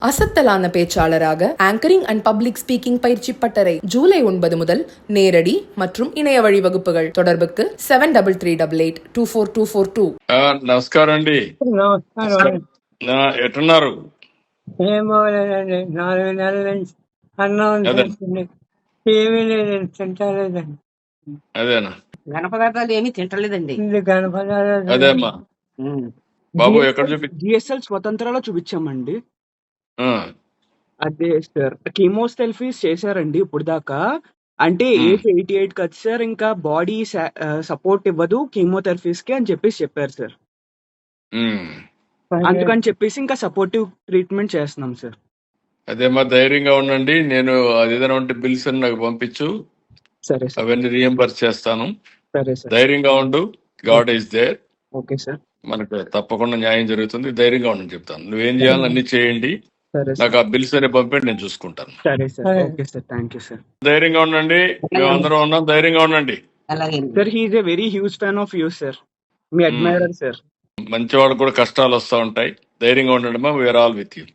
அசத்தலான பேச்சாளராக anchoring and public speaking பயிற்சி பட்டறை ஜூலை 9 முதல் நேரடி மற்றும் இணைய வழி வகுப்புகள். தொடர்புக்கு 7388824242. నమస్కారం అండి. నమస్కారం. ఎట్టున్నారు? ఏమో లేదండి, 4 నెలల నుంచి అన్నం అదే తింటుంది, ఏమీ లేదండి, తింటలేదండి. అదేనా ఘన పదార్థాలు ఏమీ తింటలేదండి. ఇది కనపడాలి. అదే అమ్మా బాబు ఎక్కడ చూపి జిఎస్ఎల్ స్వతంత్రాలో చూపించామండి. ఆ, అదే సార్, కీమోథెరపీస్ చేశారండి ఇప్పుడు దాకా. అంటే ఉమ్, ఏజ్ 88 కదా సార్, ఇంకా బాడీ సపోర్ట్ ఇవ్వదు కీమోథెరపీస్ కి అని చెప్పారు సార్. ఉమ్. అందుకని చెప్పేసి ఇంకా సపోర్టివ్ ట్రీట్మెంట్ చేస్తున్నాం సార్. అదేమ్మా ధైర్యంగా ఉండండి. నేను అదేదైనా ఉంటే బిల్స్ అని నాకు పంపించు, సరే సార్. అవన్నీ రియంబర్స్ చేస్తాను. సరే సార్. ధైర్యంగా ఉండు. God is there. Okay sir. మనకు తప్పకుండా న్యాయం జరుగుతుంది. ధైర్యంగా ఉండని చెప్తాను. నువ్వేం చేయాలో అన్ని చేయండి. సరే నాకు సార్. ఆ బిల్స్ అనే పంపండి, నేను చూసుకుంటాను. సరే సార్. సరే. Okay sir. Thank you sir. ధైర్యంగా ఉండండి. మేమందరం ఉన్నాం. ధైర్యంగా ఉండండి. అలాగే sir, he's a very huge fan of you sir. మీ ఉమ్. Admirer sir. మంచి వాళ్ళకు కూడా కష్టాలు వస్తూ ఉంటాయి. ధైర్యంగా ఉండండి. మా వీఆర్ ఆల్ విత్ యూ.